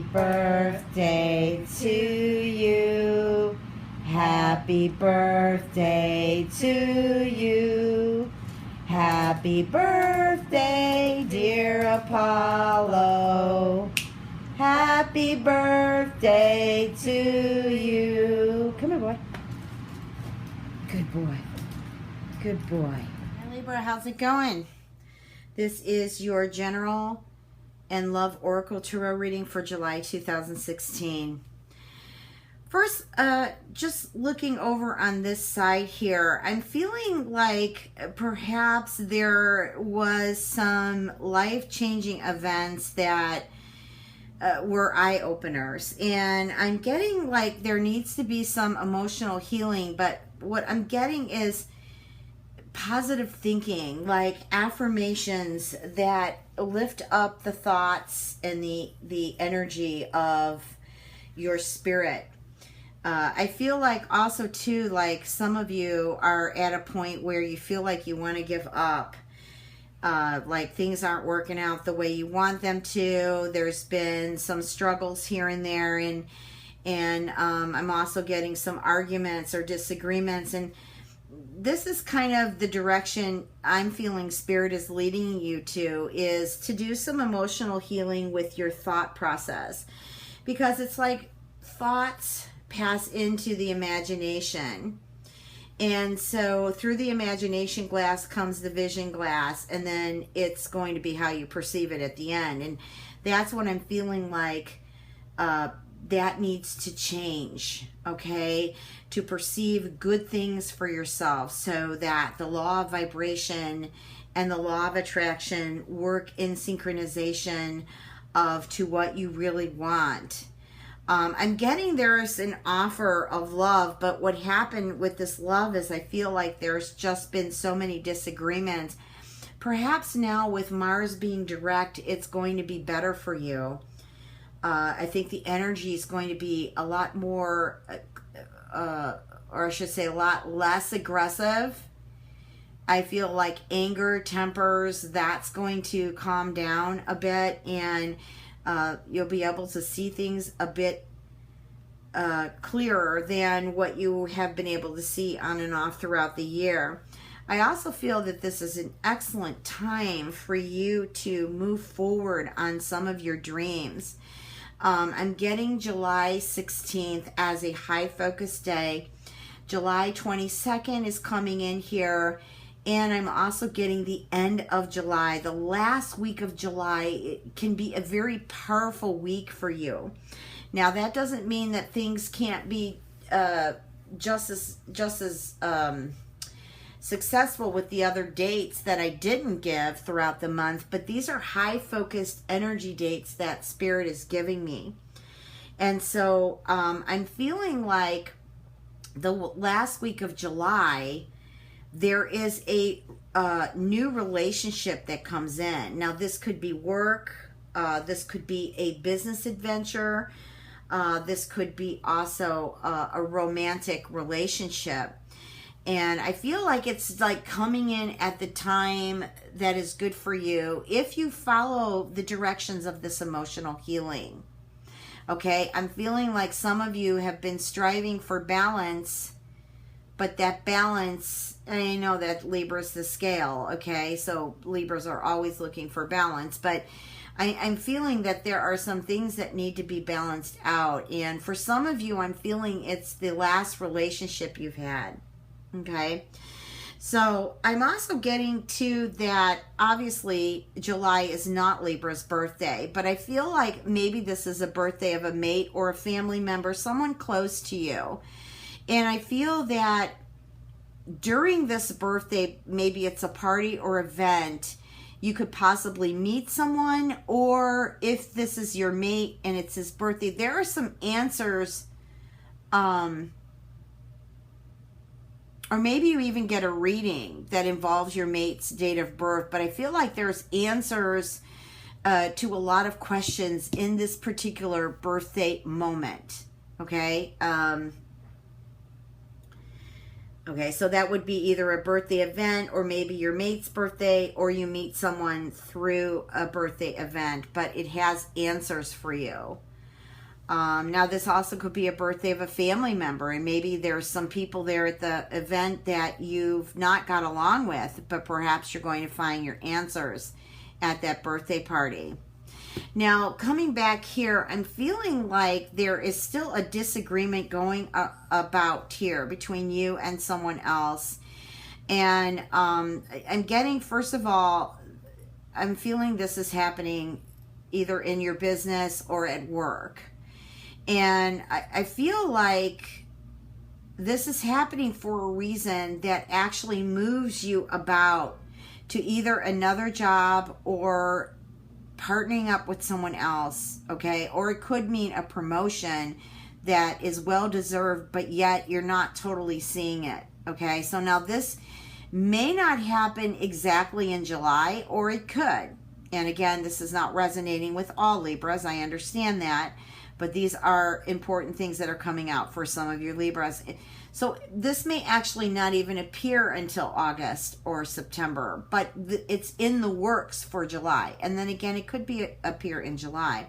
Happy birthday to you. Happy birthday to you. Happy birthday, dear Apollo. Happy birthday to you. Come here, boy. Good boy. Good boy. Hi, Libra, how's it going? This is your general and love oracle tarot reading for July 2016. First, just looking over on this side here, I'm feeling like perhaps there was some life-changing events that were eye-openers. And I'm getting like there needs to be some emotional healing, but what I'm getting is positive thinking, like affirmations that lift up the thoughts and the energy of your spirit. I feel like also too, like some of you are at a point where you feel like you want to give up. Like things aren't working out the way you want them to. There's been some struggles here and there, and I'm also getting some arguments or disagreements, and this is kind of the direction I'm feeling Spirit is leading you to, is to do some emotional healing with your thought process, because it's like thoughts pass into the imagination. And so through the imagination glass comes the vision glass, and then it's going to be how you perceive it at the end. And that's what I'm feeling like that needs to change, okay? To perceive good things for yourself so that the law of vibration and the law of attraction work in synchronization to what you really want. I'm getting there's an offer of love, but what happened with this love is I feel like there's just been so many disagreements. Perhaps now with Mars being direct, it's going to be better for you. I think the energy is going to be a lot more, or I should say a lot less aggressive. I feel like anger, tempers, that's going to calm down a bit, and you'll be able to see things a bit clearer than what you have been able to see on and off throughout the year. I also feel that this is an excellent time for you to move forward on some of your dreams. I'm getting July 16th as a high focus day. July 22nd is coming in here. And I'm also getting the end of July. The last week of July, it can be a very powerful week for you. Now, that doesn't mean that things can't be just as successful with the other dates that I didn't give throughout the month, but these are high-focused energy dates that Spirit is giving me. And so I'm feeling like the last week of July, there is a new relationship that comes in. Now, this could be work. This could be a business adventure. This could be also a romantic relationship. And I feel like it's like coming in at the time that is good for you if you follow the directions of this emotional healing. Okay, I'm feeling like some of you have been striving for balance, but that balance, and I know that Libra's the scale, okay? So Libras are always looking for balance, but I'm feeling that there are some things that need to be balanced out. And for some of you, I'm feeling it's the last relationship you've had, okay? So I'm also getting to that, obviously, July is not Libra's birthday, but I feel like maybe this is a birthday of a mate or a family member, someone close to you. And I feel that during this birthday, maybe it's a party or event, you could possibly meet someone, or if this is your mate and it's his birthday, there are some answers, or maybe you even get a reading that involves your mate's date of birth, but I feel like there's answers to a lot of questions in this particular birthday moment, okay? Okay, so that would be either a birthday event or maybe your mate's birthday, or you meet someone through a birthday event, but it has answers for you. Now, this also could be a birthday of a family member, and maybe there's some people there at the event that you've not got along with, but perhaps you're going to find your answers at that birthday party. Now, coming back here, I'm feeling like there is still a disagreement going about here between you and someone else. And I'm getting, first of all, I'm feeling this is happening either in your business or at work. And I feel like this is happening for a reason that actually moves you about to either another job or partnering up with someone else, okay? Or it could mean a promotion that is well-deserved, but yet you're not totally seeing it, okay? So now this may not happen exactly in July, or it could. And again, this is not resonating with all Libras, I understand that. But these are important things that are coming out for some of your Libras. So this may actually not even appear until August or September, but it's in the works for July. And then again, it could appear in July.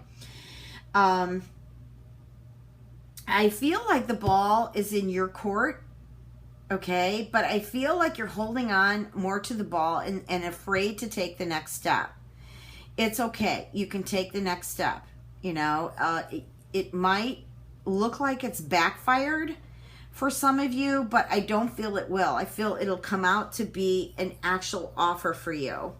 I feel like the ball is in your court, okay? But I feel like you're holding on more to the ball and afraid to take the next step. It's okay. You can take the next step, you know. It might look like it's backfired for some of you, but I don't feel it will. I feel it'll come out to be an actual offer for you.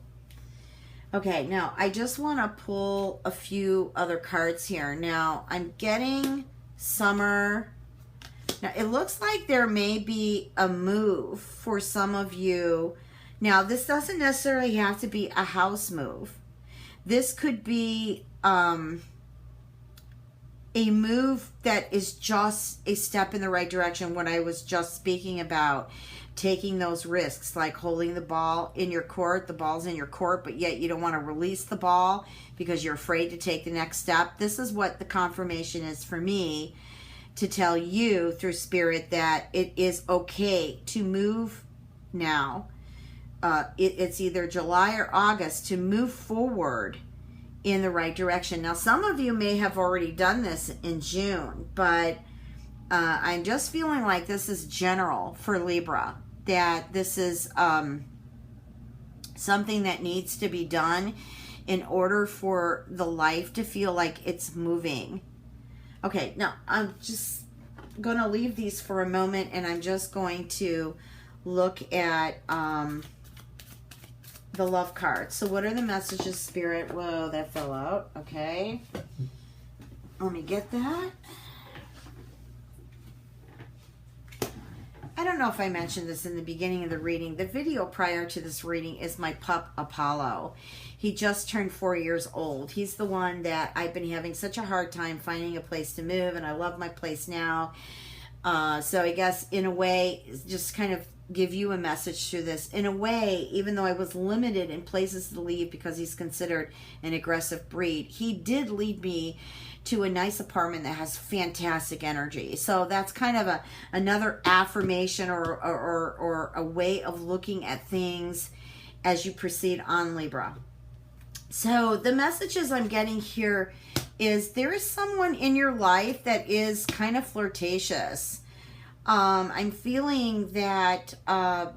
Okay, now I just want to pull a few other cards here. Now I'm getting summer. Now it looks like there may be a move for some of you. Now this doesn't necessarily have to be a house move. This could be a move that is just a step in the right direction. What I was just speaking about, taking those risks, like holding the ball in your court. The ball's in your court, but yet you don't want to release the ball because you're afraid to take the next step. This is what the confirmation is for me, to tell you through Spirit that it is okay to move now. It's either July or August to move forward in the right direction. Now, some of you may have already done this in June, but I'm just feeling like this is general for Libra, that this is something that needs to be done in order for the life to feel like it's moving. Okay, now I'm just going to leave these for a moment, and I'm just going to look at the love card. So what are the messages, Spirit? Whoa, that fell out. Okay. Let me get that. I don't know if I mentioned this in the beginning of the reading. The video prior to this reading is my pup, Apollo. He just turned 4 years old. He's the one that I've been having such a hard time finding a place to move, and I love my place now. So I guess in a way, just kind of give you a message through this. In a way, even though I was limited in places to leave because he's considered an aggressive breed, he did lead me to a nice apartment that has fantastic energy. So that's kind of another affirmation or a way of looking at things as you proceed on, Libra. So the messages I'm getting here is there is someone in your life that is kind of flirtatious. I'm feeling that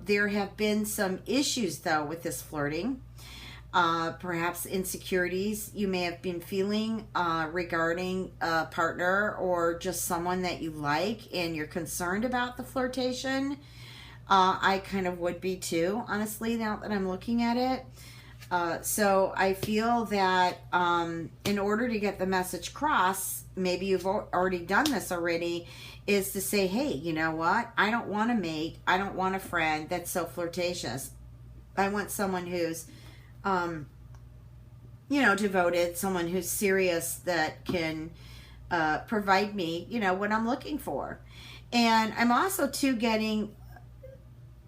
there have been some issues, though, with this flirting. Perhaps insecurities you may have been feeling regarding a partner or just someone that you like, and you're concerned about the flirtation. I kind of would be too, honestly, now that I'm looking at it. So I feel that in order to get the message across, maybe you've already done this already, is to say, hey, you know what? I don't want a mate. I don't want a friend that's so flirtatious. I want someone who's, devoted, someone who's serious, that can provide me, what I'm looking for. And I'm also, too, getting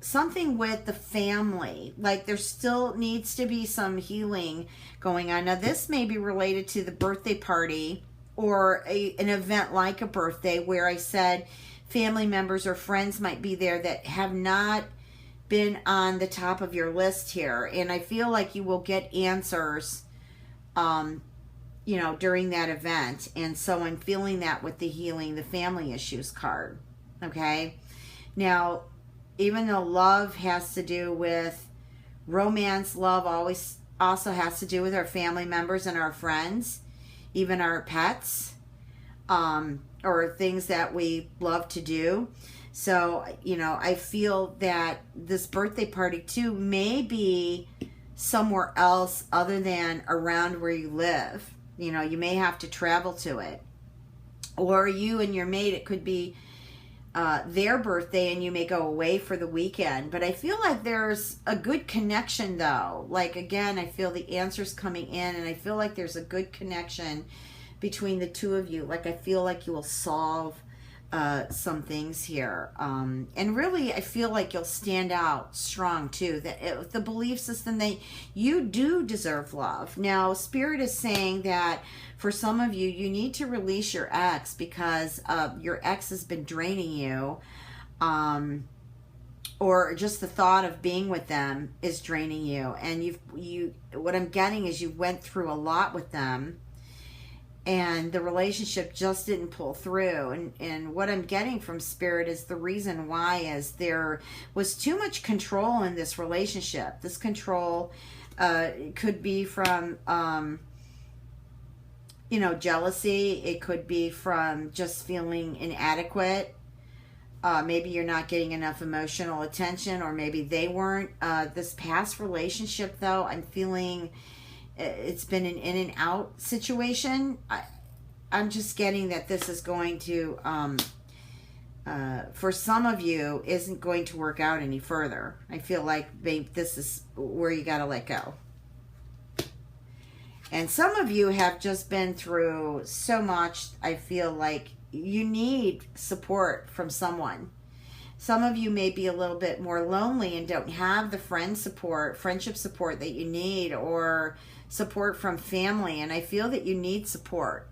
something with the family. Like there still needs to be some healing going on. Now, this may be related to the birthday party or an event like a birthday where I said family members or friends might be there that have not been on the top of your list here. And I feel like you will get answers, during that event. And so I'm feeling that with the healing, the family issues card. Okay. Now, even though love has to do with romance, love always also has to do with our family members and our friends, even our pets, or things that we love to do. So, I feel that this birthday party too may be somewhere else other than around where you live. You may have to travel to it. Or you and your mate, it could be their birthday and you may go away for the weekend. But I feel like there's a good connection though. Like, again, I feel the answers coming in, and I feel like there's a good connection between the two of you. Like, I feel like you will solve some things here. And really, I feel like you'll stand out strong too. That the belief system that you do deserve love. Now, Spirit is saying that for some of you, you need to release your ex because your ex has been draining you. Or just the thought of being with them is draining you. And what I'm getting is you went through a lot with them, and the relationship just didn't pull through. And what I'm getting from Spirit is the reason why is there was too much control in this relationship. This control could be from, jealousy. It could be from just feeling inadequate. Maybe you're not getting enough emotional attention, or maybe they weren't. This past relationship, though, I'm feeling it's been an in and out situation. I'm just getting that this is going to, for some of you, isn't going to work out any further. I feel like maybe this is where you got to let go. And some of you have just been through so much. I feel like you need support from someone. Some of you may be a little bit more lonely and don't have the friendship support that you need, or support from family. And I feel that you need support.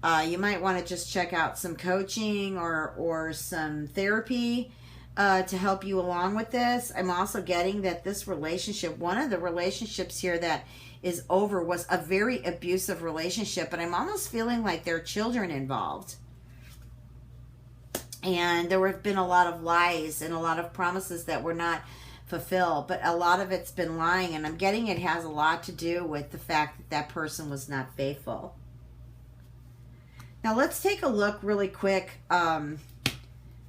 You might want to just check out some coaching or some therapy to help you along with this. I'm also getting that this relationship, one of the relationships here that is over, was a very abusive relationship. But I'm almost feeling like there are children involved. And there have been a lot of lies and a lot of promises that were not fulfilled. But a lot of it's been lying. And I'm getting it has a lot to do with the fact that that person was not faithful. Now let's take a look really quick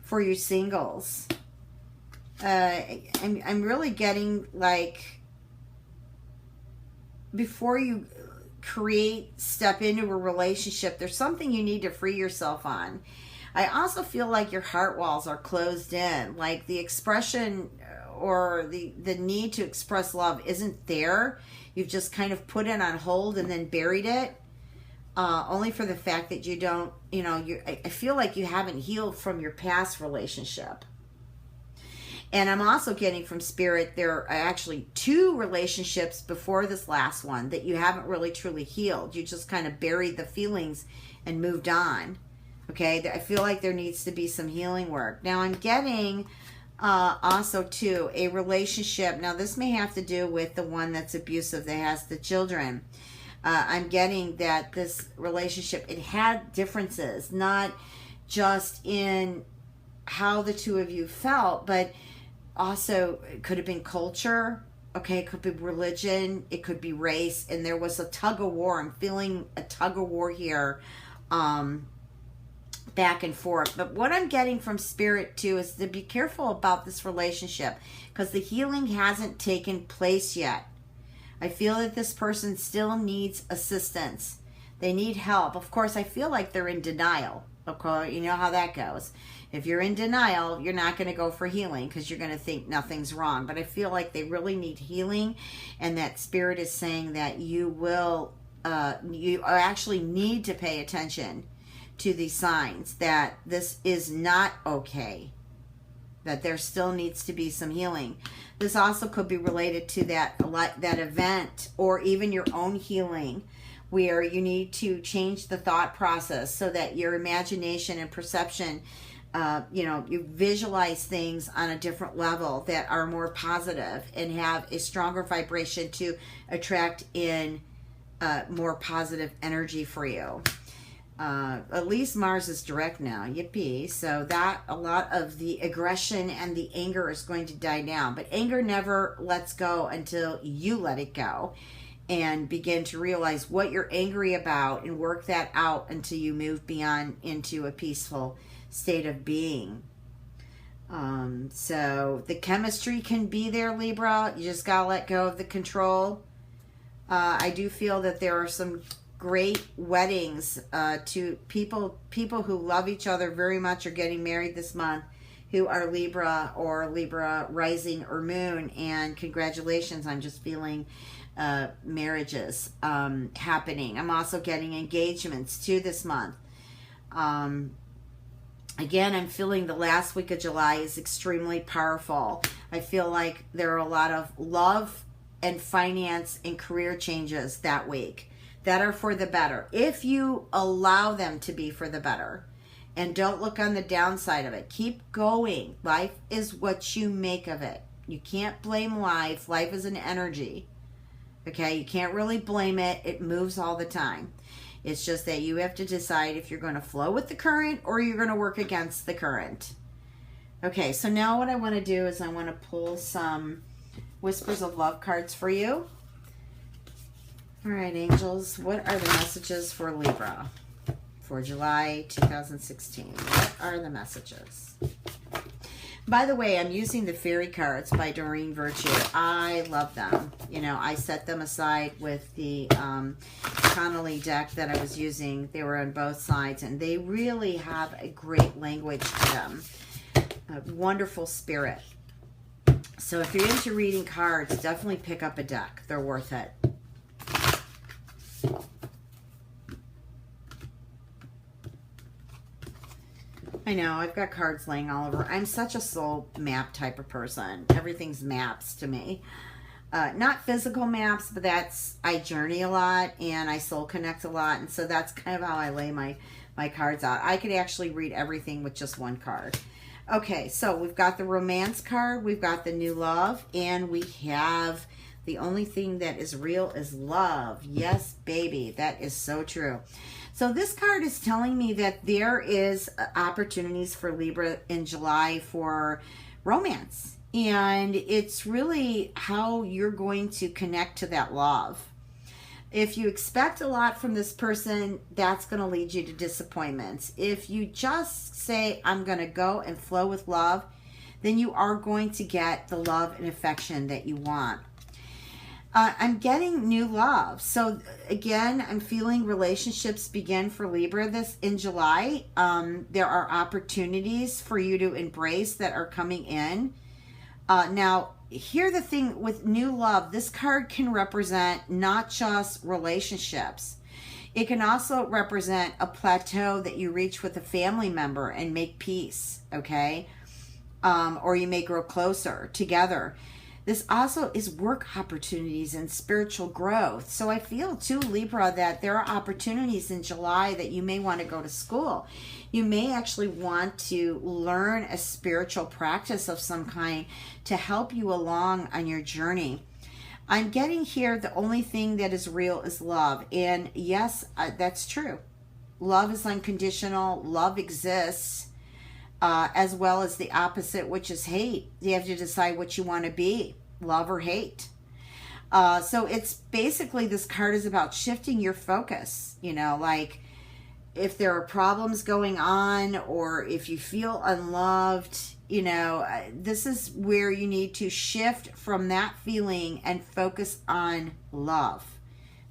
for you singles. I'm really getting like, before you step into a relationship, there's something you need to free yourself on. I also feel like your heart walls are closed in. Like the expression or the need to express love isn't there. You've just kind of put it on hold and then buried it. Only for the fact that you don't, I feel like you haven't healed from your past relationship. And I'm also getting from Spirit, there are actually 2 relationships before this last one that you haven't really truly healed. You just kind of buried the feelings and moved on. Okay, I feel like there needs to be some healing work. Now I'm getting also too a relationship. Now this may have to do with the one that's abusive, that has the children. I'm getting that this relationship, it had differences, not just in how the two of you felt, but also it could have been culture. Okay, it could be religion, it could be race, and there was a tug of war. I'm feeling a tug of war here, back and forth. But what I'm getting from Spirit too is to be careful about this relationship, because the healing hasn't taken place yet. I feel that this person still needs assistance. They need help. Of course, I feel like they're in denial. Okay, you know how that goes. If you're in denial, you're not going to go for healing because you're going to think nothing's wrong. But I feel like they really need healing, and that Spirit is saying that you actually need to pay attention to these signs that this is not okay, that there still needs to be some healing. This also could be related to that event, or even your own healing, where you need to change the thought process so that your imagination and perception, you visualize things on a different level that are more positive and have a stronger vibration to attract in more positive energy for you. At least Mars is direct now. Yippee. So that a lot of the aggression and the anger is going to die down. But anger never lets go until you let it go and begin to realize what you're angry about and work that out until you move beyond into a peaceful state of being. So the chemistry can be there, Libra. You just got to let go of the control. I do feel that there are some great weddings to people who love each other very much are getting married this month, who are Libra or Libra rising or moon, and congratulations. I'm just feeling marriages happening. I'm also getting engagements too this month. Again, I'm feeling the last week of July is extremely powerful. I feel like there are a lot of love and finance and career changes that week that are for the better, if you allow them to be for the better and don't look on the downside of it. Keep going. Life is what you make of it. You can't blame life. Life is an energy. Okay, you can't really blame it. It moves all the time. It's just that you have to decide if you're going to flow with the current or you're going to work against the current. Okay, so now what I want to do is I want to pull some Whispers of Love cards for you. All right, angels, what are the messages for Libra for July 2016? What are the messages? By the way, I'm using the fairy cards by Doreen Virtue. I love them. You know, I set them aside with the Connolly deck that I was using. They were on both sides, and they really have a great language to them. A wonderful spirit. So if you're into reading cards, definitely pick up a deck. They're worth it. I know, I've got cards laying all over. I'm such a soul map type of person. Everything's maps to me. Not physical maps, but I journey a lot and I soul connect a lot. And so that's kind of how I lay my cards out. I could actually read everything with just one card. Okay, so we've got the romance card, we've got the new love, and we have the only thing that is real is love. Yes, baby, that is so true. So this card is telling me that there is opportunities for Libra in July for romance. And it's really how you're going to connect to that love. If you expect a lot from this person, that's going to lead you to disappointments. If you just say, I'm going to go and flow with love, then you are going to get the love and affection that you want. I'm getting new love. So again, I'm feeling relationships begin for Libra this in July. There are opportunities for you to embrace that are coming in. Now, here's the thing with new love. This card can represent not just relationships. It can also represent a plateau that you reach with a family member and make peace, okay? Or you may grow closer together. This also is work opportunities and spiritual growth. So I feel too, Libra, that there are opportunities in July that you may want to go to school. You may actually want to learn a spiritual practice of some kind to help you along on your journey. I'm getting here the only thing that is real is love. And yes, that's true. Love is unconditional. Love exists. As well as the opposite, which is hate. You have to decide what you want to be, love or hate. So it's basically, this card is about shifting your focus. You know, like if there are problems going on or if you feel unloved, you know, this is where you need to shift from that feeling and focus on love.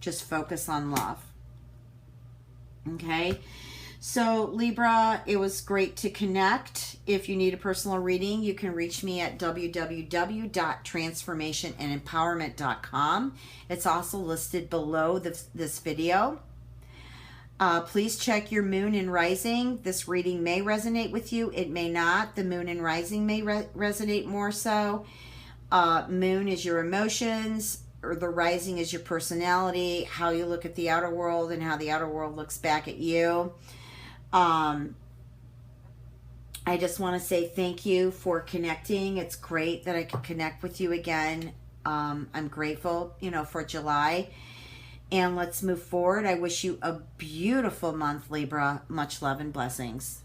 Just focus on love. Okay? So Libra, it was great to connect. If you need a personal reading, you can reach me at www.transformationandempowerment.com. It's also listed below this video. Please check your moon and rising. This reading may resonate with you. It may not. The moon and rising may resonate more so. Moon is your emotions, or the rising is your personality, how you look at the outer world and how the outer world looks back at you. I just want to say thank you for connecting. It's great that I could connect with you again. I'm grateful, you know, for July. and let's move forward. I wish you a beautiful month, Libra. Much love and blessings.